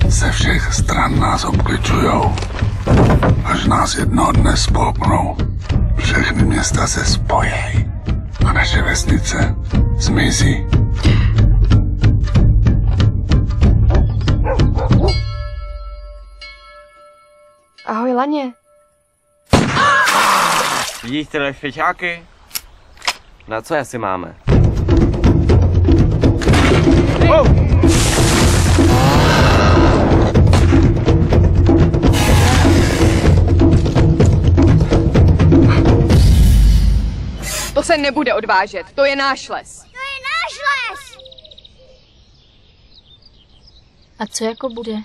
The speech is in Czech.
Ze všech stran nás obkličujou. Až nás jednoho dne spolknou. Všechny města se spojí a naše vesnice zmizí. Ahoj, Laně. Vidíš tyhle špičáky? Na co asi máme? Wow. To se nebude odvážet, to je náš les. To je náš les! A co jako bude?